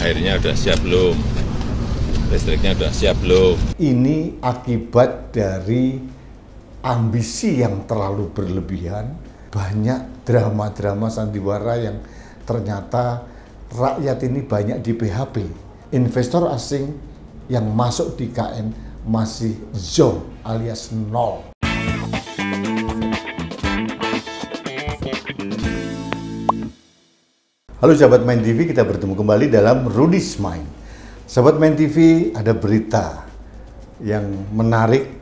Airnya udah siap belum? Listriknya udah siap belum? Ini akibat dari ambisi yang terlalu berlebihan, banyak drama-drama sandiwara yang ternyata rakyat ini banyak di PHP. Investor asing yang masuk di IKN masih zonk alias nol. Halo sahabat Main TV, kita bertemu kembali dalam Rudy's Mind. Sahabat Main TV, ada berita yang menarik,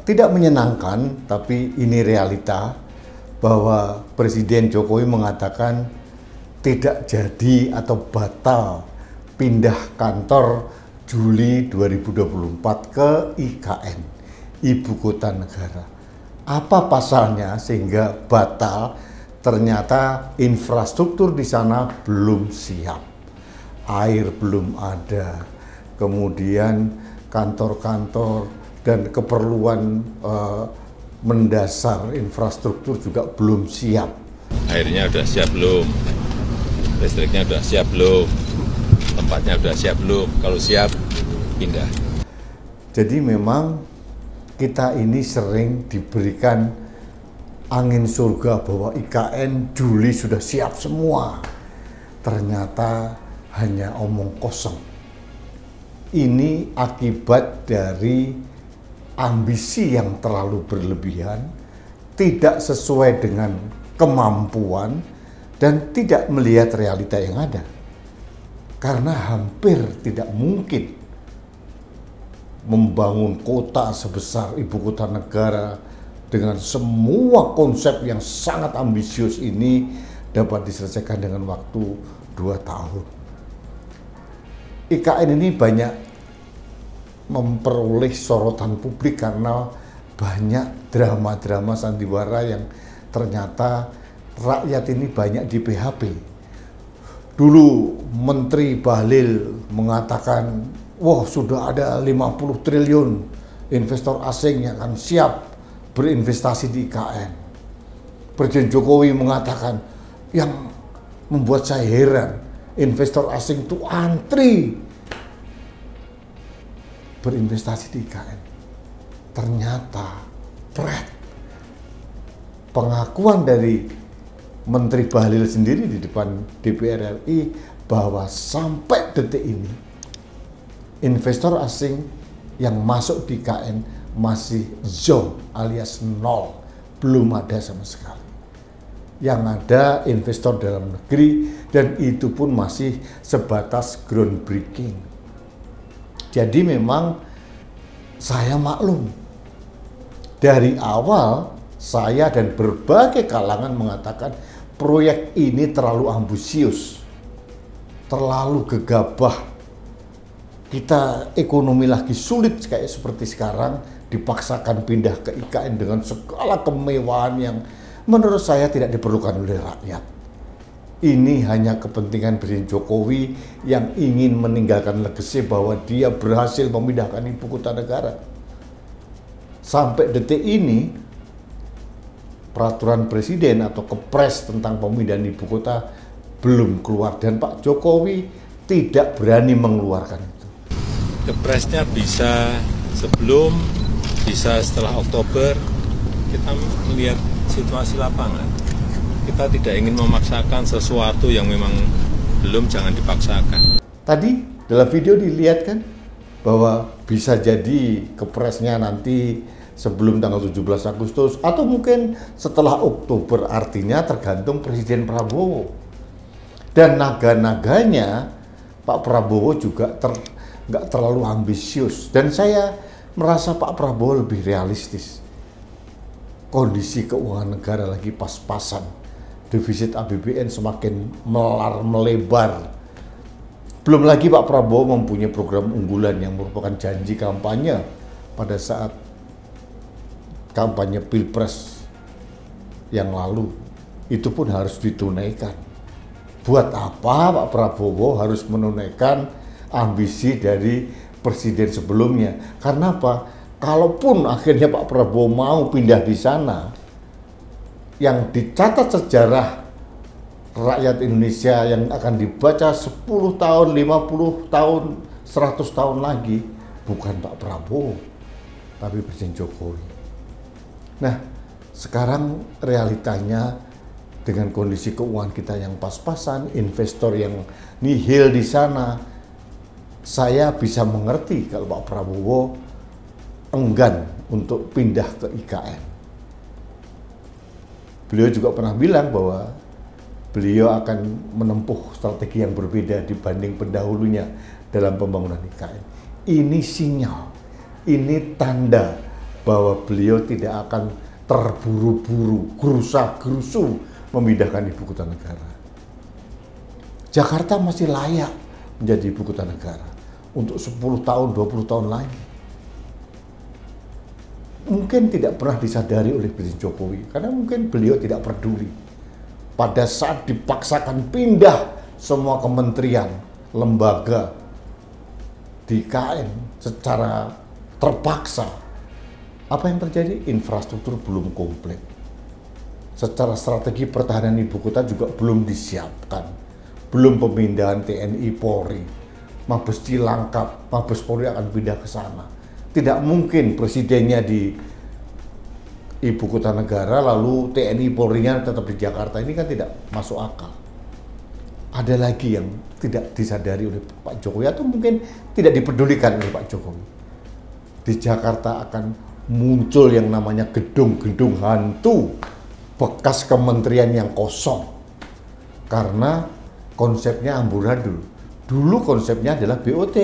tidak menyenangkan, tapi ini realita bahwa Presiden Jokowi mengatakan tidak jadi atau batal pindah kantor Juli 2024 ke IKN, Ibu Kota Negara. Apa pasalnya sehingga batal? Ternyata infrastruktur di sana belum siap, air belum ada, kemudian kantor-kantor dan keperluan mendasar infrastruktur juga belum siap. Airnya udah siap belum? Listriknya udah siap belum? Tempatnya udah siap belum? Kalau siap, pindah. Jadi memang kita ini sering diberikan angin surga bahwa IKN Juli sudah siap semua. Ternyata hanya omong kosong. Ini akibat dari ambisi yang terlalu berlebihan, tidak sesuai dengan kemampuan, dan tidak melihat realita yang ada. Karena hampir tidak mungkin membangun kota sebesar Ibu Kota Negara dengan semua konsep yang sangat ambisius ini dapat diselesaikan dengan waktu 2 tahun. IKN ini banyak memperoleh sorotan publik karena banyak drama-drama sandiwara yang ternyata rakyat ini banyak di PHP. Dulu Menteri Bahlil mengatakan, wah sudah ada 50 triliun investor asing yang akan siap berinvestasi di IKN. Presiden Jokowi mengatakan, yang membuat saya heran, investor asing itu antri berinvestasi di IKN. Ternyata pengakuan dari Menteri Bahlil sendiri di depan DPR RI bahwa sampai detik ini investor asing yang masuk di IKN masih zonk alias nol, belum ada sama sekali. Yang ada investor dalam negeri dan itu pun masih sebatas groundbreaking. Jadi memang saya maklum, dari awal saya dan berbagai kalangan mengatakan proyek ini terlalu ambisius, terlalu gegabah. Kita ekonomi lagi sulit kayak seperti sekarang, dipaksakan pindah ke IKN dengan segala kemewahan yang menurut saya tidak diperlukan oleh rakyat. Ini hanya kepentingan Presiden Jokowi yang ingin meninggalkan legasi bahwa dia berhasil memindahkan Ibu Kota Negara. Sampai detik ini, peraturan Presiden atau Kepres tentang pemindahan Ibu Kota belum keluar dan Pak Jokowi tidak berani mengeluarkan itu. Kepresnya bisa sebelum, bisa setelah Oktober. Kita melihat situasi lapangan. Kita tidak ingin memaksakan sesuatu yang memang belum, jangan dipaksakan. Tadi dalam video dilihat kan bahwa bisa jadi kepresnya nanti sebelum tanggal 17 Agustus atau mungkin setelah Oktober, artinya tergantung Presiden Prabowo. Dan naga-naganya Pak Prabowo juga nggak terlalu ambisius. Dan saya merasa Pak Prabowo lebih realistis. Kondisi keuangan negara lagi pas-pasan. Defisit APBN semakin melebar. Belum lagi Pak Prabowo mempunyai program unggulan yang merupakan janji kampanye pada saat kampanye Pilpres yang lalu. Itu pun harus ditunaikan. Buat apa Pak Prabowo harus menunaikan ambisi dari presiden sebelumnya? Karena apa? Kalaupun akhirnya Pak Prabowo mau pindah di sana, yang dicatat sejarah rakyat Indonesia yang akan dibaca 10 tahun, 50 tahun, 100 tahun lagi bukan Pak Prabowo, tapi Presiden Jokowi. Nah, sekarang realitanya dengan kondisi keuangan kita yang pas-pasan, investor yang nihil di sana, saya bisa mengerti kalau Pak Prabowo enggan untuk pindah ke IKN. Beliau juga pernah bilang bahwa beliau akan menempuh strategi yang berbeda dibanding pendahulunya dalam pembangunan IKN. Ini sinyal, ini tanda bahwa beliau tidak akan terburu-buru, gerusa-gerusu memindahkan ibu kota negara. Jakarta masih layak menjadi ibu kota negara untuk 10 tahun, 20 tahun lagi. Mungkin tidak pernah disadari oleh Presiden Jokowi, karena mungkin beliau tidak peduli. Pada saat dipaksakan pindah semua kementerian, lembaga di IKN secara terpaksa, apa yang terjadi? Infrastruktur belum komplit. Secara strategi pertahanan ibu kota juga belum disiapkan. Belum pemindahan TNI Polri. Mabes Cilangkap, Mabes Polri akan pindah ke sana. Tidak mungkin presidennya di ibu kota negara lalu TNI Polri-nya tetap di Jakarta. Ini kan tidak masuk akal. Ada lagi yang tidak disadari oleh Pak Jokowi atau mungkin tidak dipedulikan oleh Pak Jokowi. Di Jakarta akan muncul yang namanya gedung-gedung hantu, bekas kementerian yang kosong. Karena konsepnya amburadul. Dulu konsepnya adalah BOT,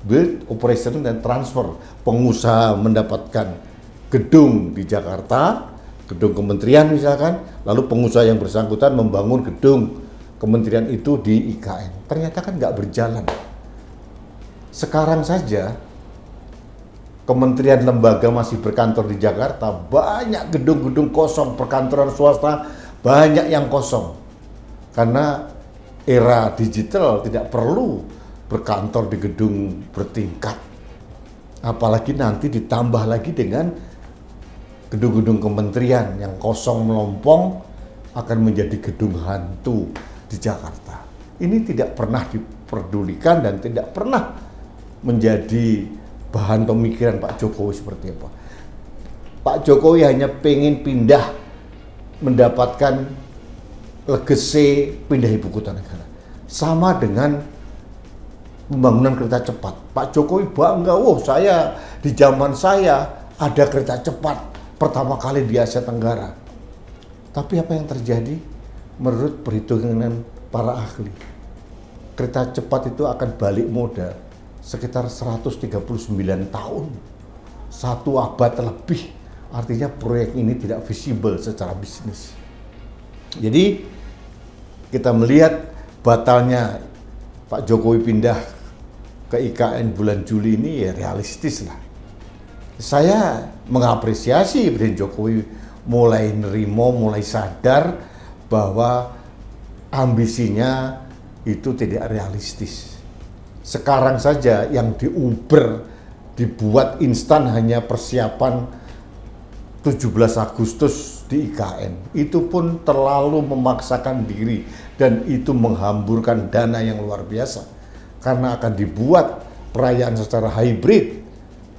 Build, Operation, dan Transfer. Pengusaha mendapatkan gedung di Jakarta, gedung kementerian misalkan, lalu pengusaha yang bersangkutan membangun gedung kementerian itu di IKN. Ternyata kan nggak berjalan. Sekarang saja kementerian lembaga masih berkantor di Jakarta, banyak gedung-gedung kosong, perkantoran swasta banyak yang kosong. Karena era digital tidak perlu berkantor di gedung bertingkat. Apalagi nanti ditambah lagi dengan gedung-gedung kementerian yang kosong melompong akan menjadi gedung hantu di Jakarta. Ini tidak pernah diperdulikan dan tidak pernah menjadi bahan pemikiran Pak Jokowi seperti apa. Pak Jokowi hanya pengen pindah, mendapatkan legacy pindah ibu kota negara. Sama dengan pembangunan kereta cepat. Pak Jokowi bangga, saya di zaman saya ada kereta cepat pertama kali di Asia Tenggara. Tapi apa yang terjadi? Menurut perhitungan para ahli, kereta cepat itu akan balik modal sekitar 139 tahun. 1 abad lebih. Artinya proyek ini tidak visible secara bisnis. Jadi kita melihat batalnya Pak Jokowi pindah ke IKN bulan Juli ini ya realistis lah. Saya mengapresiasi Presiden Jokowi mulai nerimo, mulai sadar bahwa ambisinya itu tidak realistis. Sekarang saja yang diuber, dibuat instan hanya persiapan 17 Agustus di IKN. Itu pun terlalu memaksakan diri dan itu menghamburkan dana yang luar biasa. Karena akan dibuat perayaan secara hybrid.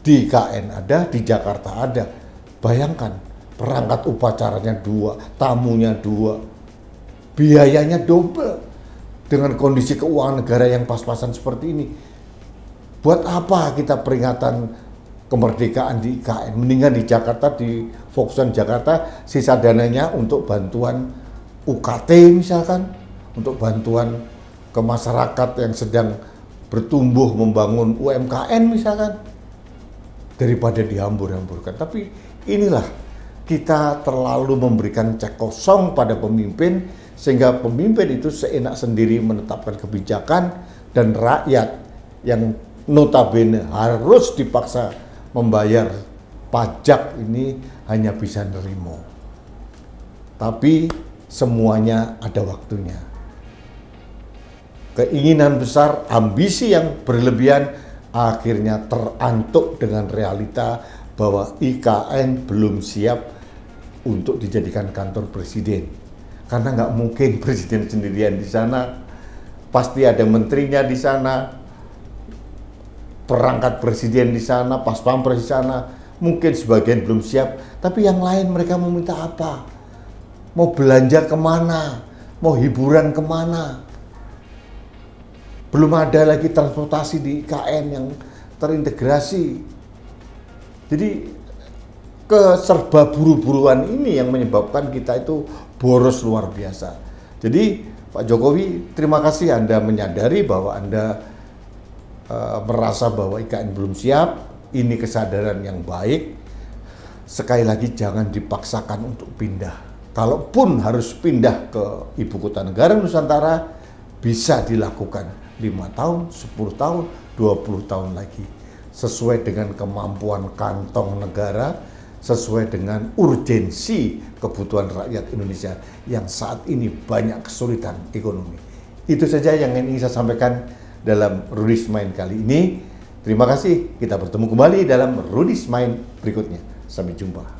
Di IKN ada, di Jakarta ada. Bayangkan, perangkat upacaranya 2, tamunya 2, biayanya double. Dengan kondisi keuangan negara yang pas-pasan seperti ini. Buat apa kita peringatan kemerdekaan di IKN? Mendingan di Jakarta, di fokusan Jakarta, sisa dananya untuk bantuan UKT misalkan, untuk bantuan ke masyarakat yang sedang bertumbuh membangun UMKM misalkan, daripada dihambur-hamburkan. Tapi inilah, kita terlalu memberikan cek kosong pada pemimpin, sehingga pemimpin itu seenak sendiri menetapkan kebijakan dan rakyat yang notabene harus dipaksa membayar pajak ini hanya bisa nerimo. Tapi semuanya ada waktunya. Keinginan besar, ambisi yang berlebihan akhirnya terantuk dengan realita bahwa IKN belum siap untuk dijadikan kantor presiden. Karena nggak mungkin presiden sendirian di sana, pasti ada menterinya di sana, perangkat presiden di sana, pas pampres di sana, mungkin sebagian belum siap, tapi yang lain mereka mau minta apa? Mau belanja kemana? Mau hiburan kemana? Belum ada lagi transportasi di IKN yang terintegrasi. Jadi keserba buru-buruan ini yang menyebabkan kita itu boros luar biasa. Jadi Pak Jokowi, terima kasih Anda menyadari bahwa Anda merasa bahwa IKN belum siap. Ini kesadaran yang baik. Sekali lagi jangan dipaksakan untuk pindah. Kalaupun harus pindah ke ibu kota negara Nusantara, bisa dilakukan 5 tahun, 10 tahun, 20 tahun lagi. Sesuai dengan kemampuan kantong negara, sesuai dengan urgensi kebutuhan rakyat Indonesia yang saat ini banyak kesulitan ekonomi. Itu saja yang ingin saya sampaikan dalam Rudis Main kali ini. Terima kasih, kita bertemu kembali dalam Rudis Main berikutnya. Sampai jumpa.